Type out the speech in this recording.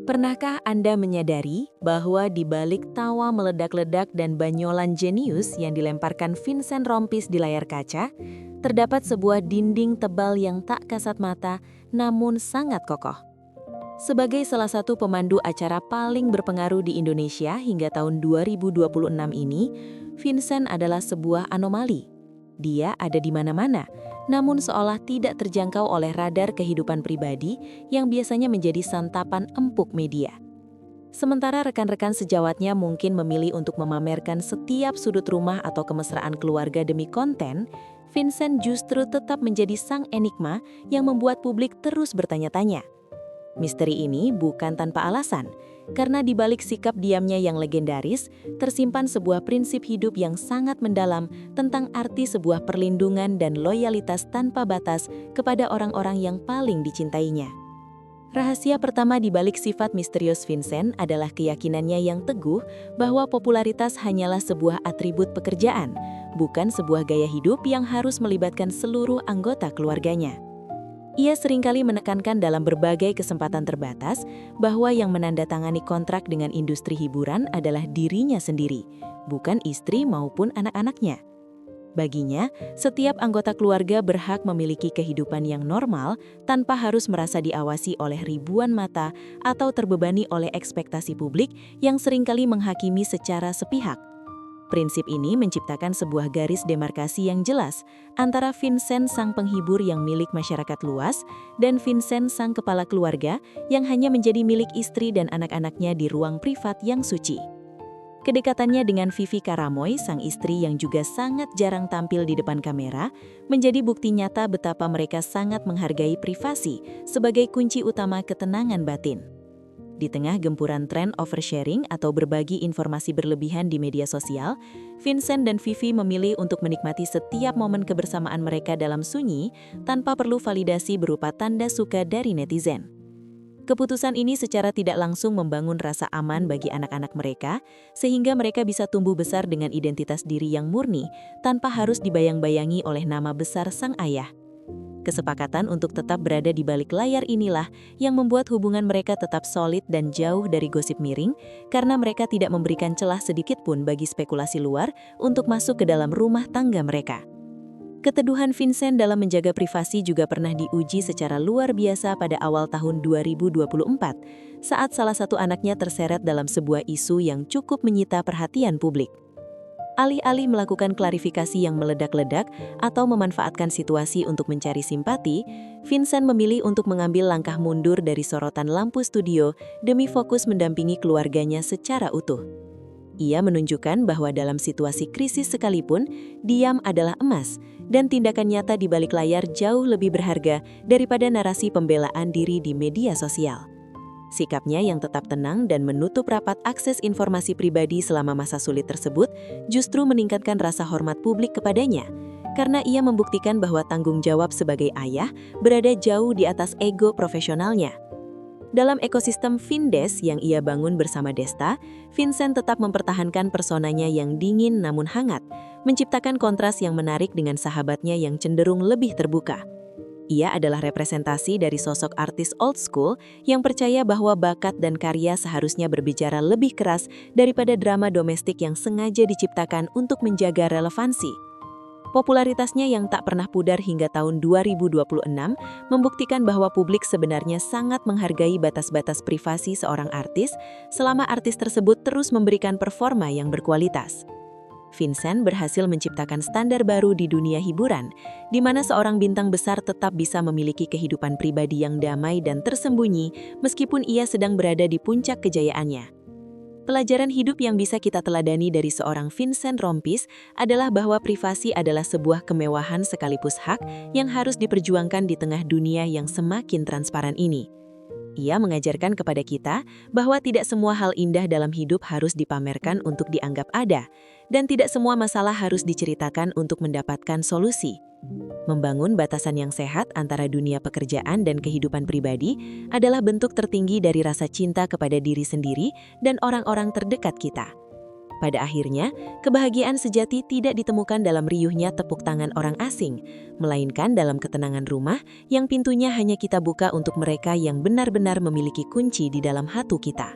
Pernahkah Anda menyadari bahwa di balik tawa meledak-ledak dan banyolan jenius yang dilemparkan Vincent Rompis di layar kaca, terdapat sebuah dinding tebal yang tak kasat mata namun sangat kokoh. Sebagai salah satu pemandu acara paling berpengaruh di Indonesia hingga tahun 2026 ini, Vincent adalah sebuah anomali. Dia ada di mana-mana, namun seolah tidak terjangkau oleh radar kehidupan pribadi yang biasanya menjadi santapan empuk media. Sementara rekan-rekan sejawatnya mungkin memilih untuk memamerkan setiap sudut rumah atau kemesraan keluarga demi konten, Vincent justru tetap menjadi sang enigma yang membuat publik terus bertanya-tanya. Misteri ini bukan tanpa alasan, karena di balik sikap diamnya yang legendaris, tersimpan sebuah prinsip hidup yang sangat mendalam tentang arti sebuah perlindungan dan loyalitas tanpa batas kepada orang-orang yang paling dicintainya. Rahasia pertama di balik sifat misterius Vincent adalah keyakinannya yang teguh bahwa popularitas hanyalah sebuah atribut pekerjaan, bukan sebuah gaya hidup yang harus melibatkan seluruh anggota keluarganya. Ia seringkali menekankan dalam berbagai kesempatan terbatas bahwa yang menandatangani kontrak dengan industri hiburan adalah dirinya sendiri, bukan istri maupun anak-anaknya. Baginya, setiap anggota keluarga berhak memiliki kehidupan yang normal tanpa harus merasa diawasi oleh ribuan mata atau terbebani oleh ekspektasi publik yang seringkali menghakimi secara sepihak. Prinsip ini menciptakan sebuah garis demarkasi yang jelas antara Vincent sang penghibur yang milik masyarakat luas dan Vincent sang kepala keluarga yang hanya menjadi milik istri dan anak-anaknya di ruang privat yang suci. Kedekatannya dengan Vivi Karamoy, sang istri yang juga sangat jarang tampil di depan kamera, menjadi bukti nyata betapa mereka sangat menghargai privasi sebagai kunci utama ketenangan batin. Di tengah gempuran tren oversharing atau berbagi informasi berlebihan di media sosial, Vincent dan Vivi memilih untuk menikmati setiap momen kebersamaan mereka dalam sunyi tanpa perlu validasi berupa tanda suka dari netizen. Keputusan ini secara tidak langsung membangun rasa aman bagi anak-anak mereka, sehingga mereka bisa tumbuh besar dengan identitas diri yang murni tanpa harus dibayang-bayangi oleh nama besar sang ayah. Kesepakatan untuk tetap berada di balik layar inilah yang membuat hubungan mereka tetap solid dan jauh dari gosip miring, karena mereka tidak memberikan celah sedikit pun bagi spekulasi luar untuk masuk ke dalam rumah tangga mereka. Keteduhan Vincent dalam menjaga privasi juga pernah diuji secara luar biasa pada awal tahun 2024, saat salah satu anaknya terseret dalam sebuah isu yang cukup menyita perhatian publik. Alih-alih melakukan klarifikasi yang meledak-ledak atau memanfaatkan situasi untuk mencari simpati, Vincent memilih untuk mengambil langkah mundur dari sorotan lampu studio demi fokus mendampingi keluarganya secara utuh. Ia menunjukkan bahwa dalam situasi krisis sekalipun, diam adalah emas, dan tindakan nyata di balik layar jauh lebih berharga daripada narasi pembelaan diri di media sosial. Sikapnya yang tetap tenang dan menutup rapat akses informasi pribadi selama masa sulit tersebut justru meningkatkan rasa hormat publik kepadanya, karena ia membuktikan bahwa tanggung jawab sebagai ayah berada jauh di atas ego profesionalnya. Dalam ekosistem Vindes yang ia bangun bersama Desta, Vincent tetap mempertahankan personanya yang dingin namun hangat, menciptakan kontras yang menarik dengan sahabatnya yang cenderung lebih terbuka. Ia adalah representasi dari sosok artis old school yang percaya bahwa bakat dan karya seharusnya berbicara lebih keras daripada drama domestik yang sengaja diciptakan untuk menjaga relevansi. Popularitasnya yang tak pernah pudar hingga tahun 2026 membuktikan bahwa publik sebenarnya sangat menghargai batas-batas privasi seorang artis selama artis tersebut terus memberikan performa yang berkualitas. Vincent berhasil menciptakan standar baru di dunia hiburan, di mana seorang bintang besar tetap bisa memiliki kehidupan pribadi yang damai dan tersembunyi meskipun ia sedang berada di puncak kejayaannya. Pelajaran hidup yang bisa kita teladani dari seorang Vincent Rompis adalah bahwa privasi adalah sebuah kemewahan sekaligus hak yang harus diperjuangkan di tengah dunia yang semakin transparan ini. Ia mengajarkan kepada kita bahwa tidak semua hal indah dalam hidup harus dipamerkan untuk dianggap ada, dan tidak semua masalah harus diceritakan untuk mendapatkan solusi. Membangun batasan yang sehat antara dunia pekerjaan dan kehidupan pribadi adalah bentuk tertinggi dari rasa cinta kepada diri sendiri dan orang-orang terdekat kita. Pada akhirnya, kebahagiaan sejati tidak ditemukan dalam riuhnya tepuk tangan orang asing, melainkan dalam ketenangan rumah yang pintunya hanya kita buka untuk mereka yang benar-benar memiliki kunci di dalam hati kita.